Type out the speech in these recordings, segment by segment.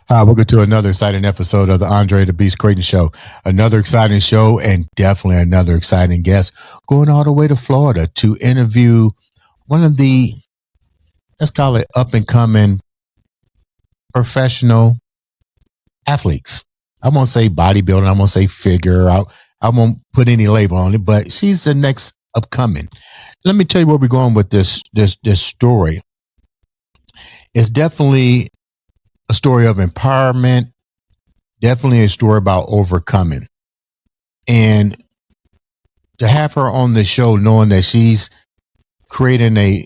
Hi, welcome to another exciting episode of the Andre the Beast Creighton Show. Another exciting show and definitely another exciting guest going all the way to Florida to interview one of the, let's call it up and coming professional athletes. I won't say bodybuilding, I won't say figure. I won't put any label on it, but she's the next upcoming. Let me tell you where we're going with this story. It's definitely a story of empowerment, definitely a story about overcoming. And to have her on the show, knowing that she's creating a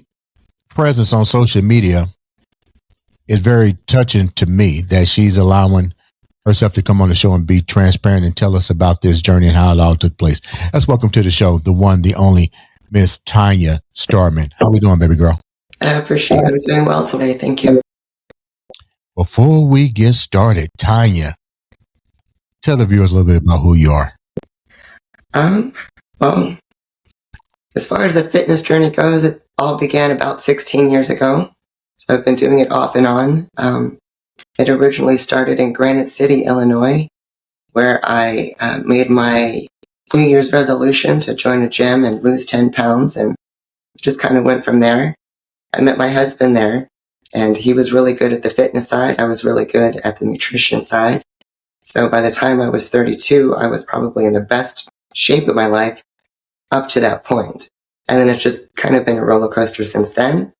presence on social media, is very touching to me that she's allowing herself to come on the show and be transparent and tell us about this journey and how it all took place. Let's welcome to the show the one, the only Miss Tonya Starman. How we doing, baby girl? I appreciate it. I'm doing well today. Thank you. Before we get started, Tonya, tell the viewers a little bit about who you are. Well, as far as the fitness journey goes, it all began about 16 years ago. So I've been doing it off and on. It originally started in Granite City, Illinois, where I made my New Year's resolution to join a gym and lose 10 pounds, and just kind of went from there. I met my husband there, and he was really good at the fitness side. I was really good at the nutrition side. So by the time I was 32, I was probably in the best shape of my life up to that point. And then it's just kind of been a roller coaster since then.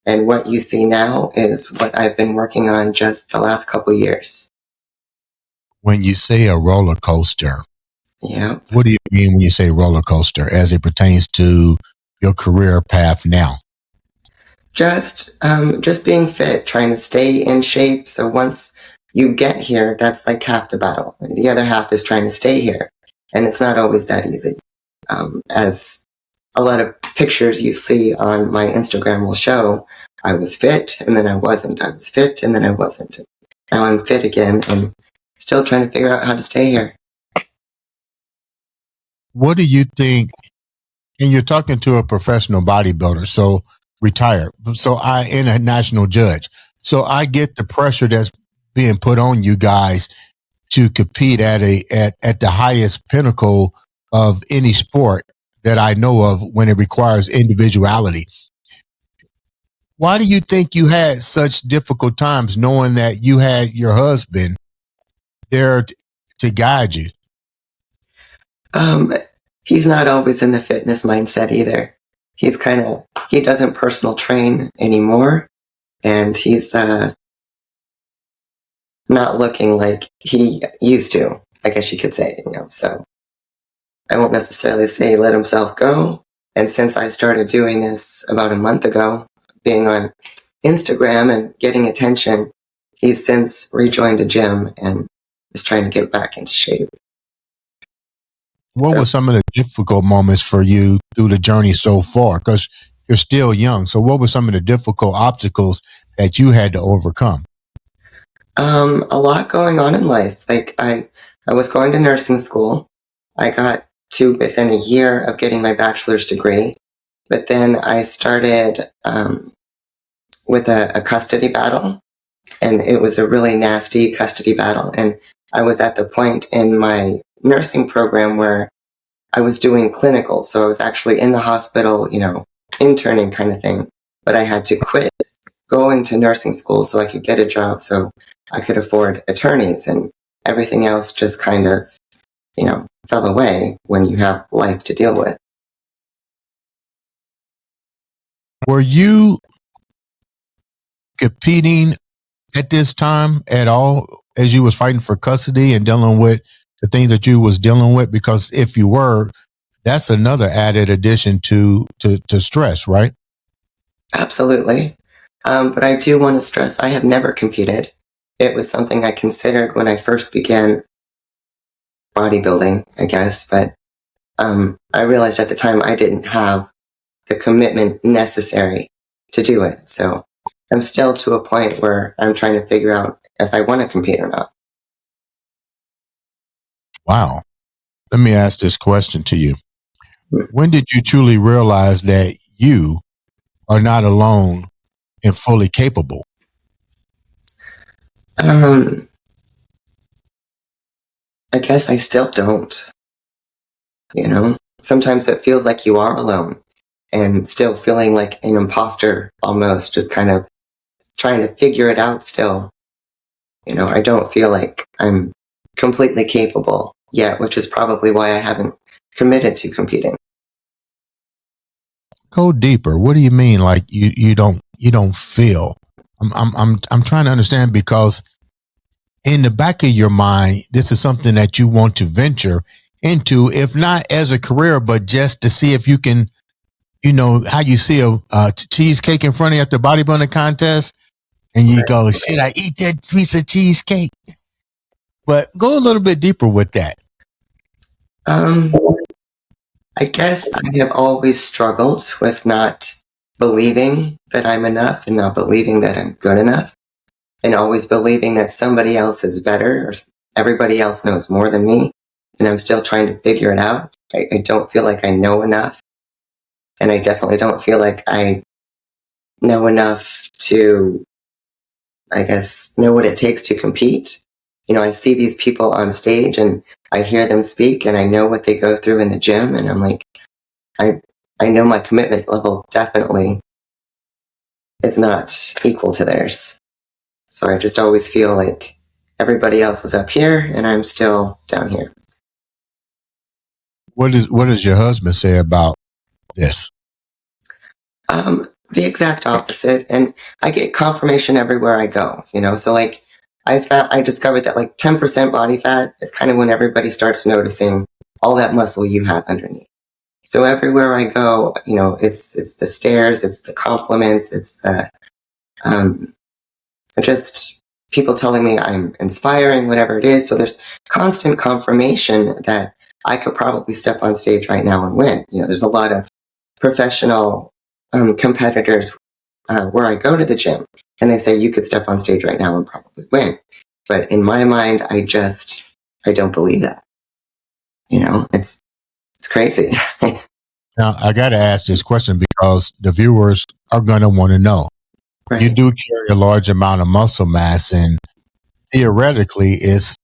And what you see now is what I've been working on just the last couple years. When you say a roller coaster, Yeah. what do you mean when you say roller coaster as it pertains to your career path now? Just being fit, trying to stay in shape. So once you get here, that's like half the battle. The other half is trying to stay here. And it's not always that easy. As a lot of pictures you see on my Instagram will show, I was fit and then I wasn't. I was fit and then I wasn't. Now I'm fit again and still trying to figure out how to stay here. What do you think? And you're talking to a professional bodybuilder, so retired. So and a national judge. So I get the pressure that's being put on you guys to compete at the highest pinnacle of any sport that I know of when it requires individuality. Why do you think you had such difficult times knowing that you had your husband there to guide you? He's not always in the fitness mindset either. He doesn't personal train anymore, and he's not looking like he used to, I guess you could say, so I won't necessarily say he let himself go. And since I started doing this about a month ago, being on Instagram and getting attention, he's since rejoined a gym and is trying to get back into shape. What were some of the difficult moments for you through the journey so far? Because you're still young. So what were some of the difficult obstacles that you had to overcome? A lot going on in life. Like I was going to nursing school. I got to within a year of getting my bachelor's degree. But then I started with a custody battle. And it was a really nasty custody battle. And I was at the point in my nursing program where I was doing clinical. So I was actually in the hospital, interning kind of thing. But I had to quit going to nursing school so I could get a job so I could afford attorneys, and everything else just kind of, fell away when you have life to deal with. Were you competing at this time at all as you was fighting for custody and dealing with the things that you was dealing with? Because if you were, that's another added addition to stress, right? Absolutely. But I do want to stress I have never competed. It was something I considered when I first began bodybuilding, I guess, but I realized at the time I didn't have the commitment necessary to do it. So I'm still to a point where I'm trying to figure out if I want to compete or not. Wow. Let me ask this question to you. When did you truly realize that you are not alone and fully capable? I guess I still don't. You know, sometimes it feels like you are alone and still feeling like an imposter almost, just kind of trying to figure it out still. You know, I don't feel like I'm completely capable yet, which is probably why I haven't committed to competing. Go deeper. What do you mean? Like you don't feel? I'm trying to understand because in the back of your mind, this is something that you want to venture into, if not as a career, but just to see if you can, how you see a cheesecake in front of you at the bodybuilding contest and you go, should I eat that piece of cheesecake? But go a little bit deeper with that. Um, I guess I have always struggled with not believing that I'm enough and not believing that I'm good enough, and always believing that somebody else is better or everybody else knows more than me, and I'm still trying to figure it out. I don't feel like I know enough, and I definitely don't feel like I know enough to, I guess, know what it takes to compete. You know, I see these people on stage and I hear them speak and I know what they go through in the gym, and I'm like, I I know my commitment level definitely is not equal to theirs. So I just always feel like everybody else is up here and I'm still down here. What does your husband say about this? The exact opposite, and I get confirmation everywhere I go. You know, so like I discovered that like 10% body fat is kind of when everybody starts noticing all that muscle you have underneath. So everywhere I go, you know, it's the stares, it's the compliments, it's the um, just people telling me I'm inspiring, whatever it is. So there's constant confirmation that I could probably step on stage right now and win. You know, there's a lot of professional competitors where I go to the gym and they say you could step on stage right now and probably win. But in my mind, I don't believe that. You know, it's crazy. Now, I got to ask this question because the viewers are going to want to know. You Right. do carry a large amount of muscle mass, and theoretically, it's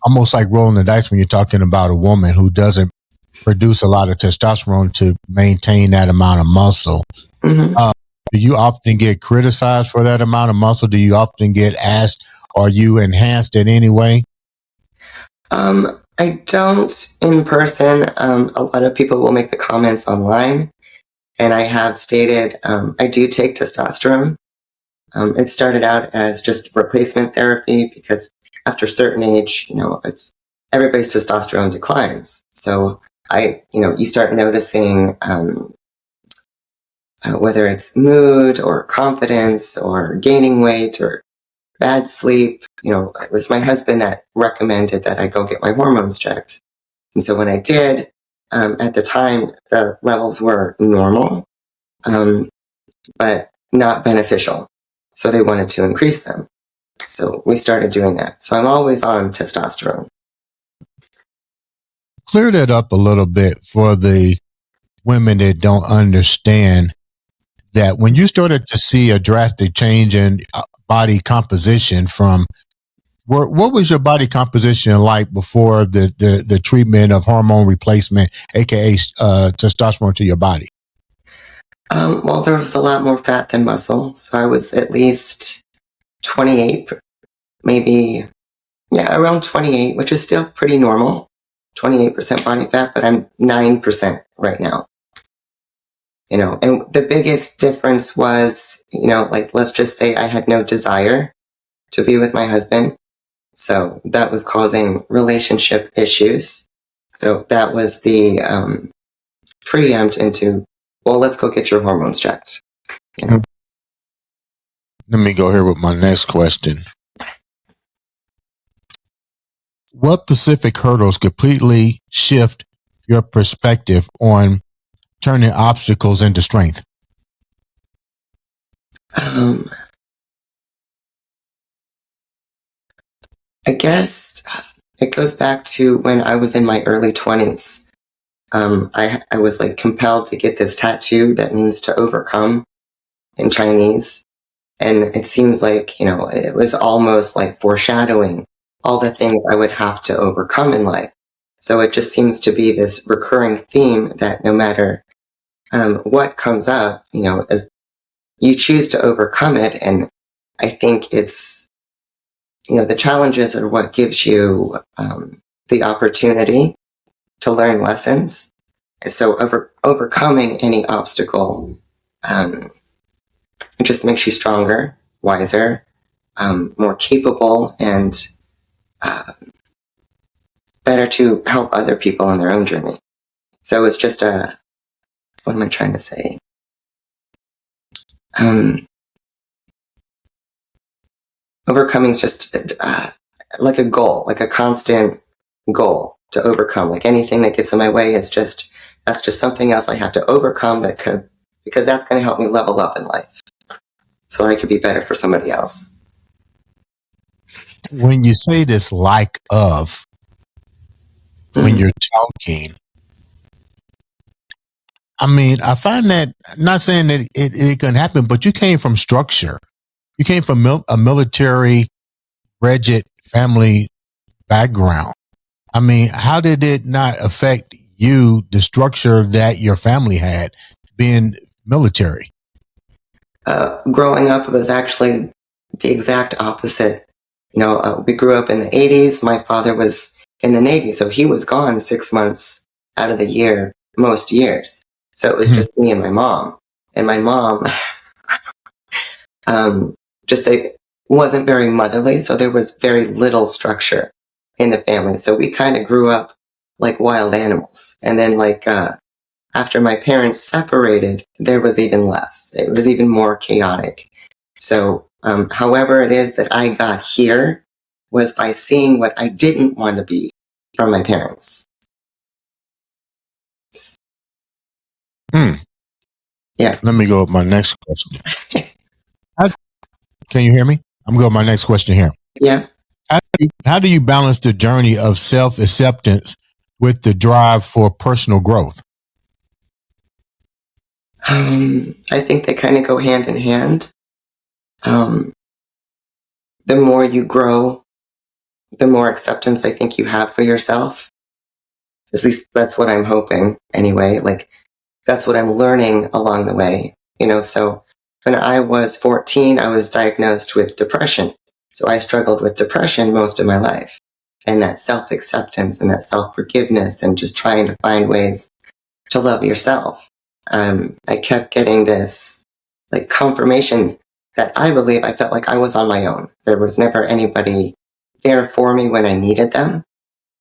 almost like rolling the dice when you're talking about a woman who doesn't produce a lot of testosterone to maintain that amount of muscle. Hmm. Do you often get criticized for that amount of muscle? Do you often get asked, are you enhanced in any way? I don't in person. A lot of people will make the comments online, and I have stated I do take testosterone. It started out as just replacement therapy because after a certain age, you know, it's everybody's testosterone declines. So you start noticing whether it's mood or confidence or gaining weight or bad sleep. You know, it was my husband that recommended that I go get my hormones checked. And so when I did, at the time, the levels were normal, um, but not beneficial. So they wanted to increase them. So we started doing that. So I'm always on testosterone. Clear that up a little bit for the women that don't understand that when you started to see a drastic change in body composition from what was your body composition like before the treatment of hormone replacement, aka testosterone to your body? Well, there was a lot more fat than muscle. So I was at least 28, maybe, yeah, around 28, which is still pretty normal. 28% body fat, but I'm 9% right now. You know, and the biggest difference was, you know, like let's just say I had no desire to be with my husband. So that was causing relationship issues. So that was the preempt into, well, let's go get your hormones checked. You know? Let me go here with my next question. What specific hurdles completely shift your perspective on turning obstacles into strength? Um, I guess it goes back to when I was in my early 20s. I was like compelled to get this tattoo that means to overcome in Chinese. And it seems like, you know, it was almost like foreshadowing all the things I would have to overcome in life. So it just seems to be this recurring theme that no matter what comes up, as you choose to overcome it. And I think it's, the challenges are what gives you the opportunity to learn lessons. So overcoming any obstacle it just makes you stronger, wiser, more capable, and better to help other people on their own journey. So it's just what am I trying to say? Overcoming is just like a goal, like a constant goal to overcome. Like anything that gets in my way, that's just something else I have to overcome because that's going to help me level up in life, so I could be better for somebody else. When you say this like of, when you're talking, I mean, I find that, not saying that it can happen, but you came from structure. You came from a military, rigid family background. I mean, how did it not affect you, the structure that your family had, being military? Growing up, it was actually the exact opposite. We grew up in the 80s. My father was in the Navy, so he was gone 6 months out of the year, most years. So it was just me and my mom. And my mom just wasn't very motherly, so there was very little structure in the family. So we kind of grew up like wild animals. And then after my parents separated, there was even less. It was even more chaotic. So however it is that I got here was by seeing what I didn't want to be from my parents. Yeah. Let me go with my next question. Can you hear me? I'm going to go with my next question here. Yeah. How do you balance the journey of self-acceptance with the drive for personal growth? I think they kind of go hand in hand. The more you grow, the more acceptance I think you have for yourself. At least that's what I'm hoping anyway. Like, that's what I'm learning along the way. So when I was 14, I was diagnosed with depression. So I struggled with depression most of my life. And that self-acceptance and that self-forgiveness and just trying to find ways to love yourself. I kept getting this confirmation that I felt like I was on my own. There was never anybody there for me when I needed them.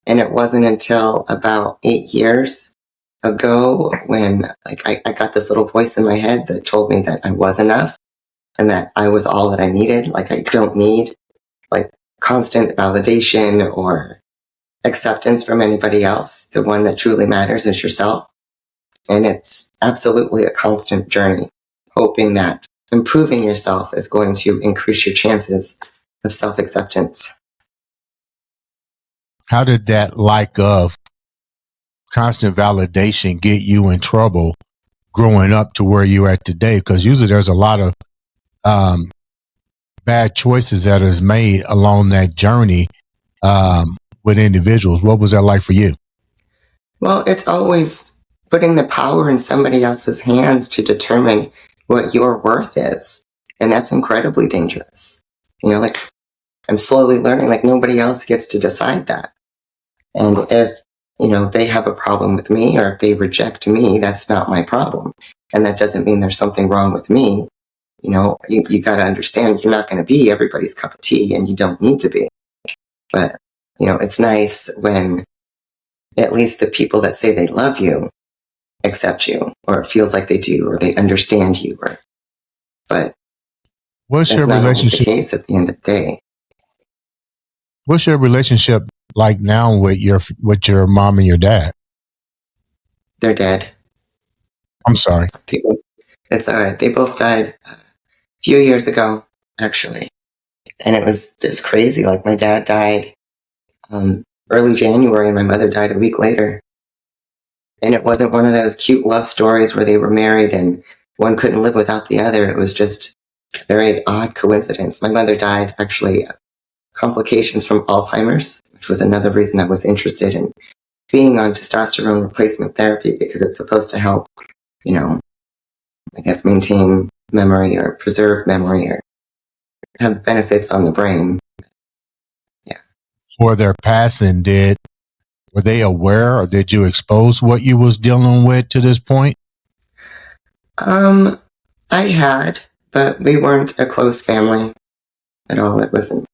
And it wasn't until about 8 years ago when I got this little voice in my head that told me that I was enough and that I was all that I needed. Like, I don't need constant validation or acceptance from anybody else. The one that truly matters is yourself. And it's absolutely a constant journey, hoping that improving yourself is going to increase your chances of self-acceptance. How did that of constant validation get you in trouble growing up to where you're at today? Because usually there's a lot of bad choices that is made along that journey with individuals. What was that like for you? Well, it's always putting the power in somebody else's hands to determine what your worth is. And that's incredibly dangerous. I'm slowly learning, nobody else gets to decide that. And if, they have a problem with me or if they reject me, that's not my problem. And that doesn't mean there's something wrong with me. You got to understand you're not going to be everybody's cup of tea and you don't need to be. But, it's nice when at least the people that say they love you accept you, or it feels like they do, or they understand you. But what's that's your not always the relationship? case at the end of the day. What's your relationship like now with your mom and your dad? They're dead. I'm sorry. It's all right. They both died a few years ago, actually, and it was crazy. Like, my dad died early January, and my mother died a week later. And it wasn't one of those cute love stories where they were married and one couldn't live without the other. It was just a very odd coincidence. My mother died actually a complications from Alzheimer's, which was another reason I was interested in being on testosterone replacement therapy, because it's supposed to help, I guess, maintain memory or preserve memory or have benefits on the brain. Yeah. For their passing, were they aware, or did you expose what you was dealing with to this point? I had, but we weren't a close family at all. It wasn't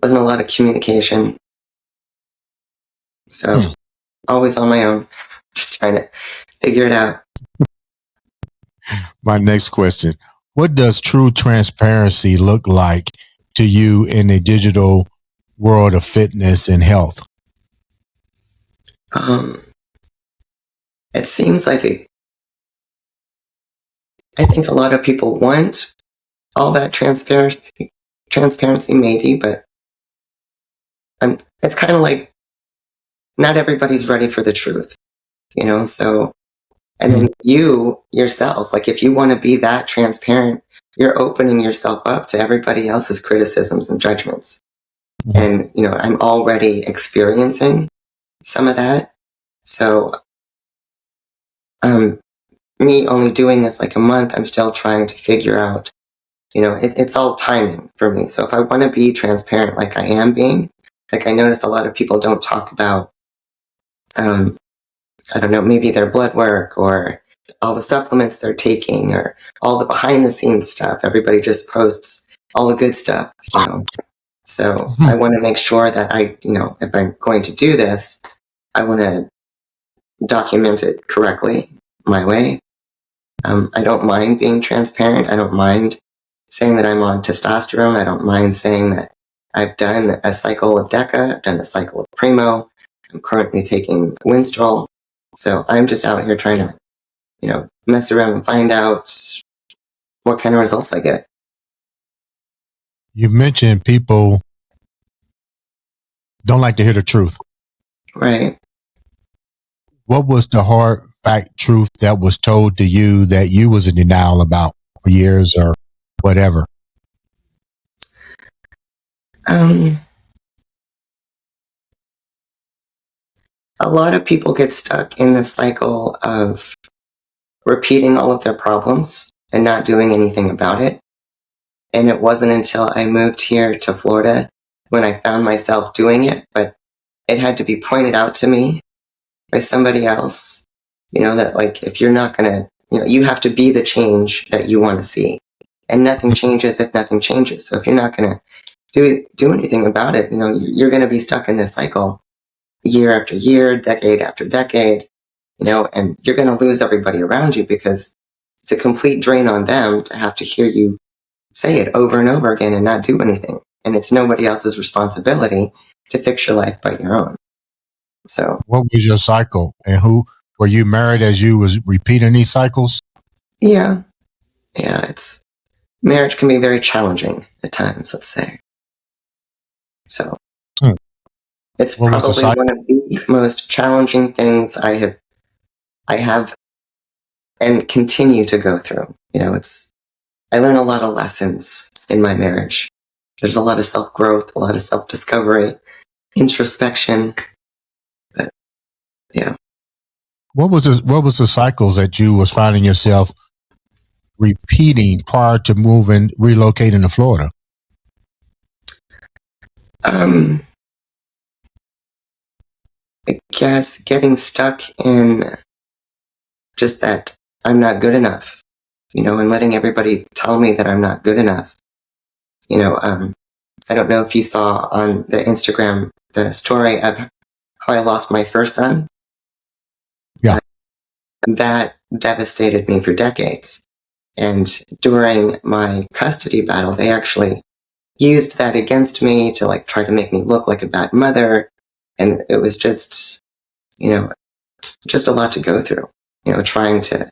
a lot of communication. So always on my own, just trying to figure it out. My next question: what does true transparency look like to you in a digital world of fitness and health? It seems like I think a lot of people want all that transparency maybe, but it's kind of like not everybody's ready for the truth, so, and then you yourself, like if you want to be that transparent, you're opening yourself up to everybody else's criticisms and judgments. And, I'm already experiencing some of that. So, me only doing this like a month, I'm still trying to figure out, it's all timing for me. So if I want to be transparent like I am being, like I notice a lot of people don't talk about, I don't know, maybe their blood work or all the supplements they're taking or all the behind the scenes stuff. Everybody just posts all the good stuff, So I want to make sure that if I'm going to do this, I want to document it correctly, my way. I don't mind being transparent. I don't mind saying that I'm on testosterone. I don't mind saying that I've done a cycle of DECA. I've done a cycle of Primo. I'm currently taking Winstrol. So I'm just out here trying to, mess around and find out what kind of results I get. You mentioned people don't like to hear the truth. Right. What was the hard fact truth that was told to you that you was in denial about for years or whatever? A lot of people get stuck in the cycle of repeating all of their problems and not doing anything about it. And it wasn't until I moved here to Florida when I found myself doing it, but it had to be pointed out to me by somebody else, that like, if you're not going to, you have to be the change that you want to see. And nothing changes if nothing changes. So if you're not going to do anything about it, you're going to be stuck in this cycle year after year, decade after decade, and you're going to lose everybody around you because it's a complete drain on them to have to hear you say it over and over again and not do anything. And it's nobody else's responsibility to fix your life but your own. So, what was your cycle, and who were you married as you was repeating these cycles? Yeah, marriage can be very challenging at times, let's say. So, it's probably one of the most challenging things I have and continue to go through. I learn a lot of lessons in my marriage. There's a lot of self-growth, a lot of self-discovery, introspection. But, yeah. What was the cycles that you was finding yourself repeating prior to relocating to Florida? I guess getting stuck in just that I'm not good enough, and letting everybody tell me that I'm not good enough. I don't know if you saw on the Instagram the story of how I lost my first son. Yeah. That devastated me for decades. And during my custody battle, they actually used that against me to like try to make me look like a bad mother. And it was just, just a lot to go through, trying to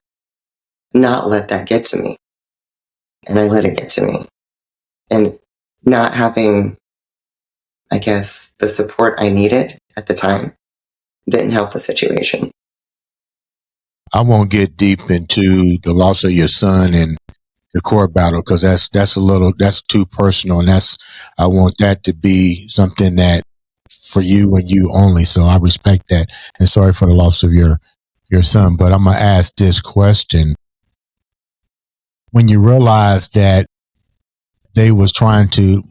not let that get to me. And I let it get to me. And not having, I guess, the support I needed at the time didn't help the situation. I won't get deep into the loss of your son and the court battle, because that's too personal, and I want that to be something that for you and you only. So I respect that, and sorry for the loss of your son. But I'm gonna ask this question: when you realize that they was trying to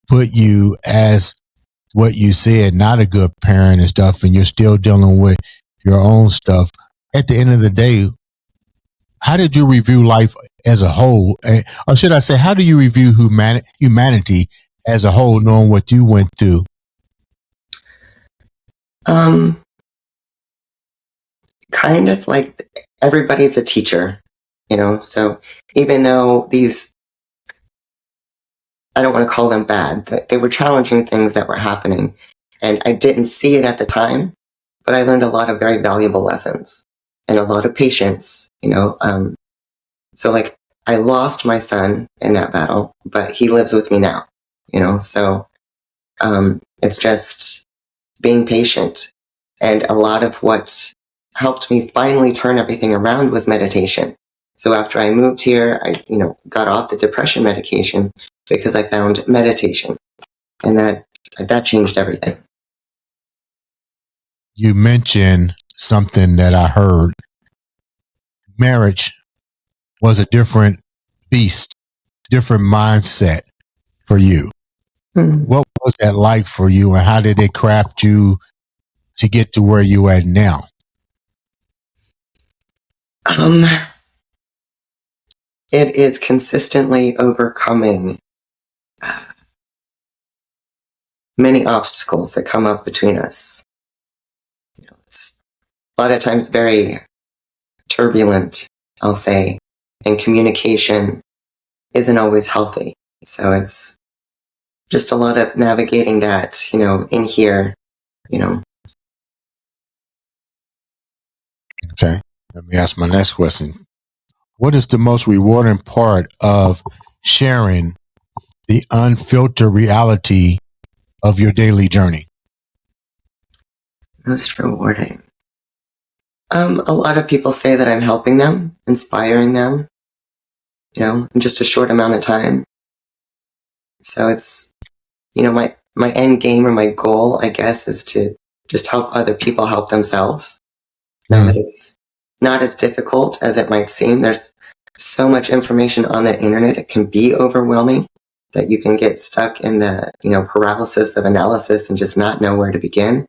put you as what you said, not a good parent and stuff, and you're still dealing with your own stuff. At the end of the day, how did you review life as a whole? Or should I say, how do you review humanity as a whole, knowing what you went through? Kind of like everybody's a teacher, so even though I don't want to call them bad, they were challenging things that were happening, and I didn't see it at the time, but I learned a lot of very valuable lessons and a lot of patience. So like I lost my son in that battle, but he lives with me now. So it's just being patient. And a lot of what helped me finally turn everything around was meditation. So after I moved here, I got off the depression medication because I found meditation, and that changed everything. You mentioned something that I heard. Marriage was a different beast, different mindset for you. Mm-hmm. What was that like for you, and how did it craft you to get to where you at now? It is consistently overcoming many obstacles that come up between us. It's a lot of times very turbulent, I'll say, and communication isn't always healthy. So it's just a lot of navigating that, in here. Okay. Let me ask my next question. What is the most rewarding part of sharing the unfiltered reality of your daily journey? Most rewarding. A lot of people say that I'm helping them, inspiring them, in just a short amount of time. So it's, my end game or my goal, I guess, is to just help other people help themselves. Know that it's not as difficult as it might seem. There's so much information on the internet, it can be overwhelming that you can get stuck in the, paralysis of analysis and just not know where to begin.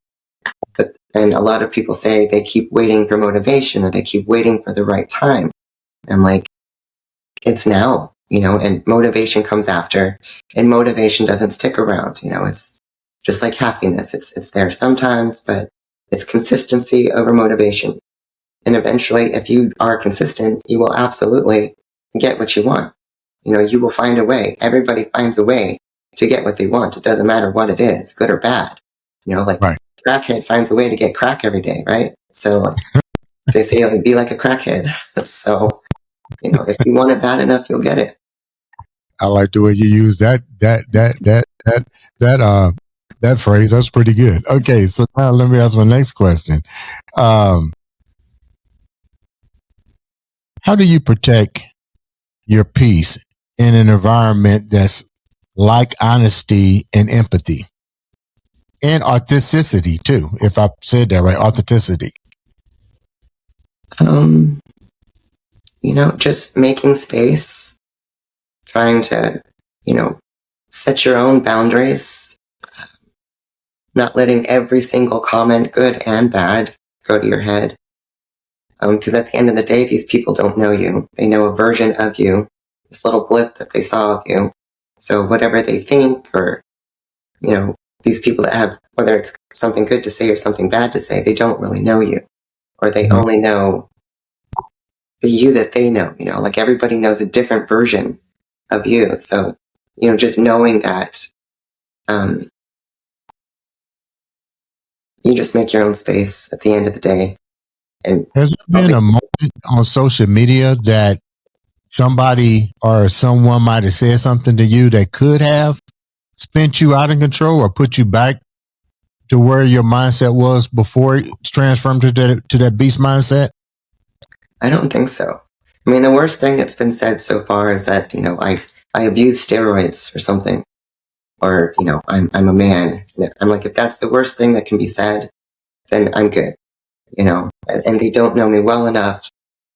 And a lot of people say they keep waiting for motivation or they keep waiting for the right time. I'm like, it's now, and motivation comes after, and motivation doesn't stick around. It's just like happiness. It's there sometimes, but it's consistency over motivation. And eventually, if you are consistent, you will absolutely get what you want. You will find a way. Everybody finds a way to get what they want. It doesn't matter what it is, good or bad. Right. Crackhead finds a way to get crack every day, right? So they say, like, be like a crackhead. So, if you want it bad enough, you'll get it. I like the way you use that phrase. That's pretty good. Okay, so now let me ask my next question. How do you protect your peace in an environment that's like honesty and empathy and authenticity too? If I said that right, authenticity. Just making space, trying to, set your own boundaries, not letting every single comment, good and bad, go to your head. Because at the end of the day, these people don't know you. They know a version of you, this little blip that they saw of you. So whatever they think, or, these people that have, whether it's something good to say or something bad to say, they don't really know you. Or they only know the you that they know, like everybody knows a different version of you. So, just knowing that, you just make your own space at the end of the day. And has there been a moment on social media that somebody or someone might have said something to you that could have spent you out of control or put you back to where your mindset was before it transformed to that beast mindset? I don't think so. I mean, the worst thing that's been said so far is that, I abuse steroids or something. Or, I'm a man. I'm like, if that's the worst thing that can be said, then I'm good, and they don't know me well enough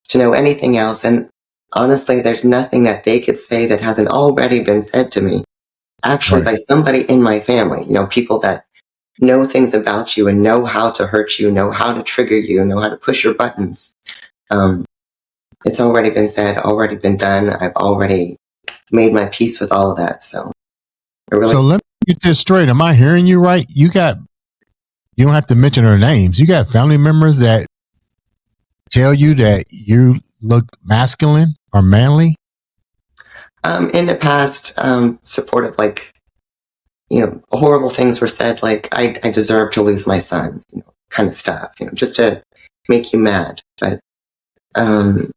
to know anything else. And honestly, there's nothing that they could say that hasn't already been said to me, actually Right. by somebody in my family, people that know things about you and know how to hurt you, know how to trigger you, know how to push your buttons. Um, it's already been said, already been done. I've already made my peace with all of that. So I So really, let me get this straight. Am I hearing you right? You don't have to mention their names. You got family members that tell you that you look masculine or manly? in the past, supportive, like, horrible things were said, like, I deserve to lose my son, kind of stuff, just to make you mad. But um,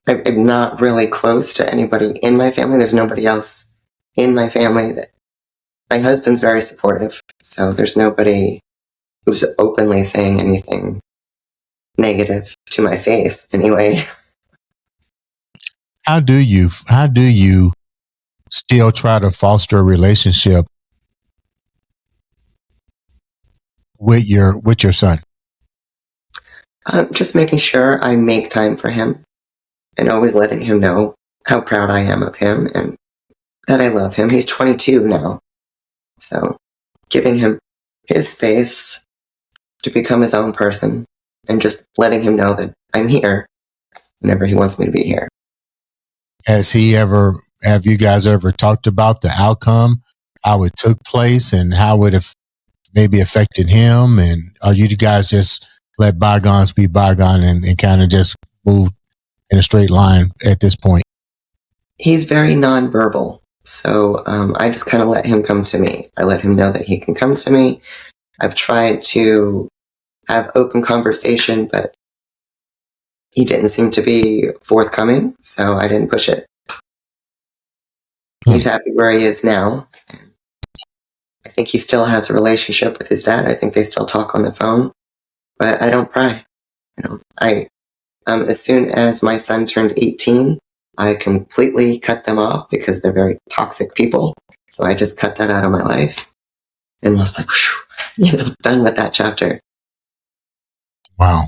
I'm not really close to anybody in my family. There's nobody else in my family that my husband's very supportive. So there's nobody who's openly saying anything negative to my face anyway. How do you still try to foster a relationship with your son? Just making sure I make time for him and always letting him know how proud I am of him and that I love him. He's 22 now. So giving him his space to become his own person and just letting him know that I'm here whenever he wants me to be here. Have you guys ever talked about the outcome, how it took place, and how it have maybe affected him? And are you guys just let bygones be bygone and kind of just move in a straight line at this point? He's very nonverbal. So I just kind of let him come to me. I let him know that he can come to me. I've tried to have open conversation, but he didn't seem to be forthcoming, so I didn't push it. Hmm. He's happy where he is now. I think he still has a relationship with his dad. I think they still talk on the phone, but I don't pry. I as soon as my son turned 18, I completely cut them off because they're very toxic people. So I just cut that out of my life and was like, whew, done with that chapter. Wow.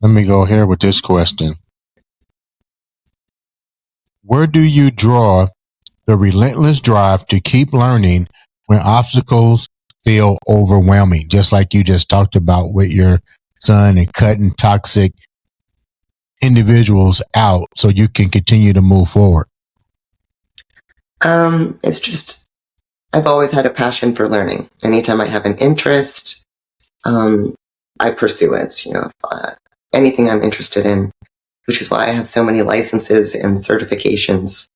Let me go here with this question. Where do you draw the relentless drive to keep learning when obstacles feel overwhelming? Just like you just talked about with your son and cutting toxic individuals out so you can continue to move forward. It's just, I've always had a passion for learning. Anytime I have an interest, I pursue it. Anything I'm interested in, which is why I have so many licenses and certifications.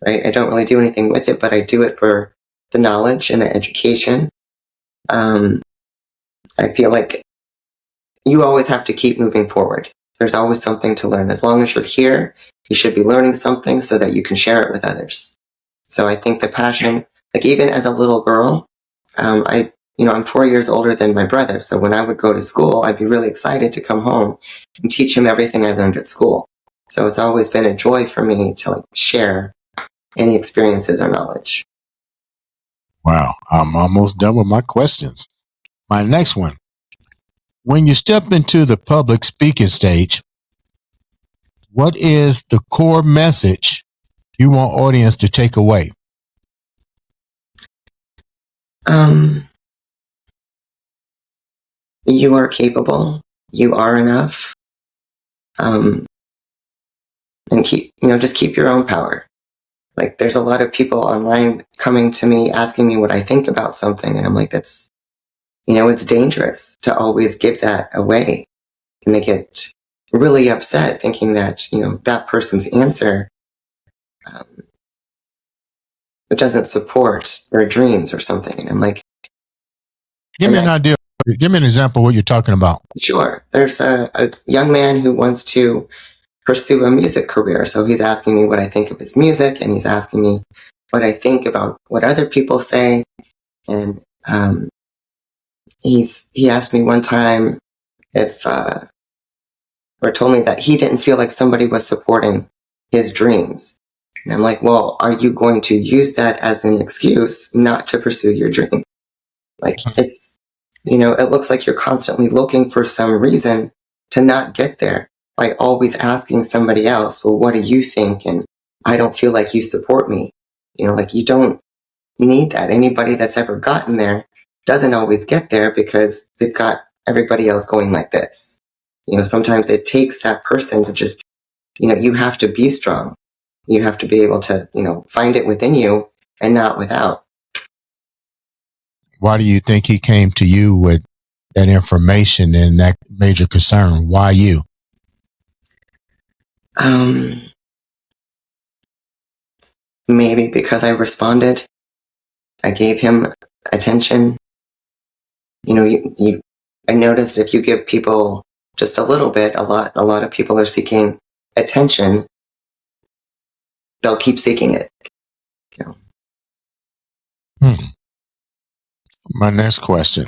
Right? I don't really do anything with it, but I do it for the knowledge and the education. I feel like you always have to keep moving forward. There's always something to learn. As long as you're here, you should be learning something so that you can share it with others. So I think the passion, like even as a little girl, I'm 4 years older than my brother. So when I would go to school, I'd be really excited to come home and teach him everything I learned at school. So it's always been a joy for me to share any experiences or knowledge. Wow. I'm almost done with my questions. My next one. When you step into the public speaking stage, what is the core message you want audience to take away? Um, you are capable. You are enough. Um, and just keep your own power. Like there's a lot of people online coming to me asking me what I think about something, and I'm like, it's dangerous to always give that away, and they get really upset thinking that that person's answer um, it doesn't support their dreams or something, and I'm like, Give and me an I idea. Give me an example of what you're talking about. sure there's a young man who wants to pursue a music career. So he's asking me what I think of his music, and he's asking me what I think about what other people say. And he asked me one time if or told me that he didn't feel like somebody was supporting his dreams. And I'm like, well, are you going to use that as an excuse not to pursue your dream? Like, it's, it looks like you're constantly looking for some reason to not get there by always asking somebody else, well, what do you think? And I don't feel like you support me. Like, you don't need that. Anybody that's ever gotten there doesn't always get there because they've got everybody else going like this. Sometimes it takes that person to just, you have to be strong. You have to be able to, find it within you and not without. Why do you think he came to you with that information and that major concern? Why you? Maybe because I responded. I gave him attention. I noticed if you give people just a little bit, a lot of people are seeking attention. They'll keep seeking it. My next question.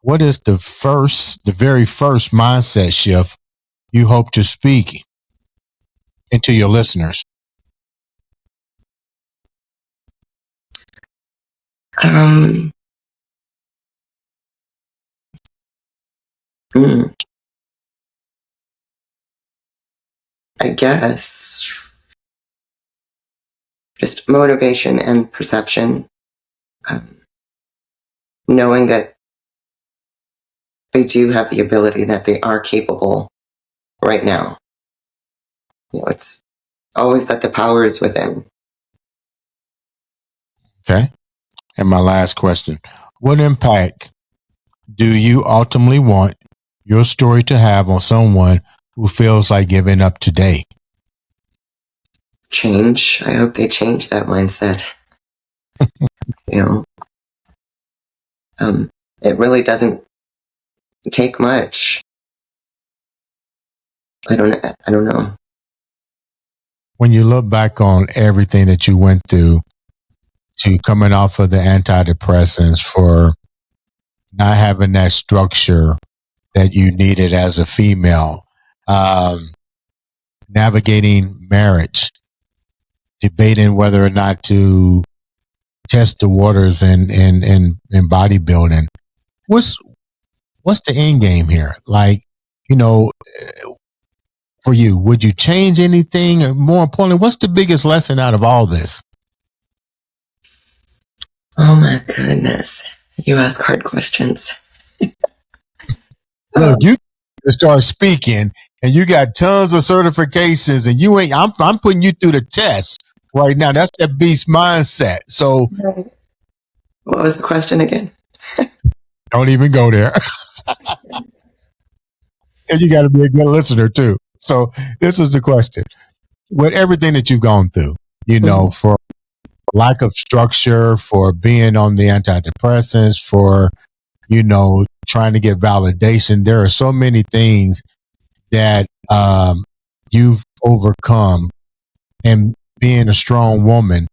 What is the very first mindset shift you hope to speak into your listeners? I guess just motivation and perception. Knowing that they do have the ability, that they are capable right now. It's always that the power is within. Okay. And my last question. What impact do you ultimately want your story to have on someone who feels like giving up today? Change. I hope they change that mindset. It really doesn't take much. I don't know. When you look back on everything that you went through to coming off of the antidepressants, for not having that structure that you needed as a female, navigating marriage, debating whether or not to test the waters in bodybuilding. What's the end game here? Like, for you, would you change anything? Or more importantly, what's the biggest lesson out of all this? Oh my goodness. You ask hard questions. Look, you start speaking and you got tons of certifications and you ain't, I'm putting you through the test right now. That's that beast mindset. So what was the question again? don't even go there. And you got to be a good listener too. So this is the question. With everything that you've gone through, for lack of structure, for being on the antidepressants, for, trying to get validation, there are so many things that you've overcome. And being a strong woman,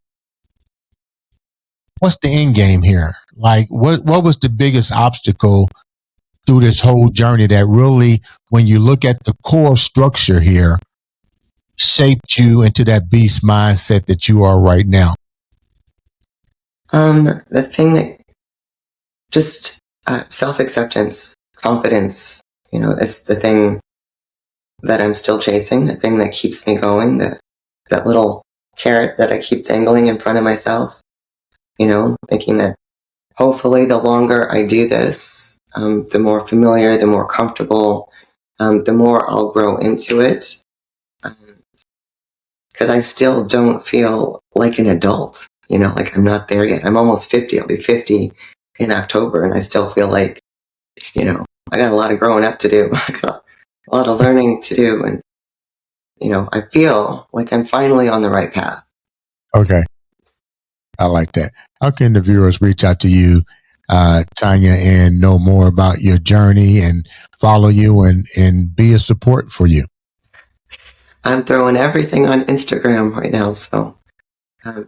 what's the end game here? Like, what was the biggest obstacle through this whole journey that really, when you look at the core structure here, shaped you into that beast mindset that you are right now? The thing that just self-acceptance, confidence, it's the thing that I'm still chasing, the thing that keeps me going, that little carrot that I keep dangling in front of myself, thinking that hopefully the longer I do this, the more familiar, the more comfortable, the more I'll grow into it. Because I still don't feel like an adult, like I'm not there yet. I'm almost 50. I'll be 50 in October, and I still feel like, I got a lot of growing up to do. I got a lot of learning to do, and, I feel like I'm finally on the right path. Okay. I like that. How can the viewers reach out to you, Tonya, and know more about your journey and follow you and be a support for you? I'm throwing everything on Instagram right now, so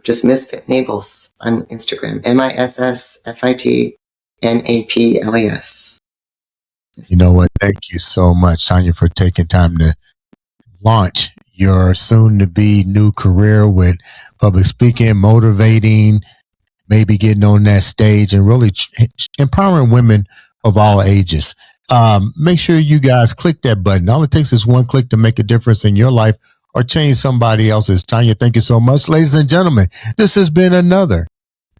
just Misfit Naples on Instagram. MISSFITNAPLES. You know what? Thank you so much, Tonya, for taking time to launch your soon to be new career with public speaking, motivating, maybe getting on that stage and really empowering women of all ages. Make sure you guys click that button. All it takes is one click to make a difference in your life or change somebody else's. Tonya, thank you so much. Ladies and gentlemen, this has been another,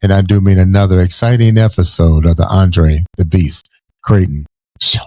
and I do mean another exciting episode of the Andre the Beast Creighton Show.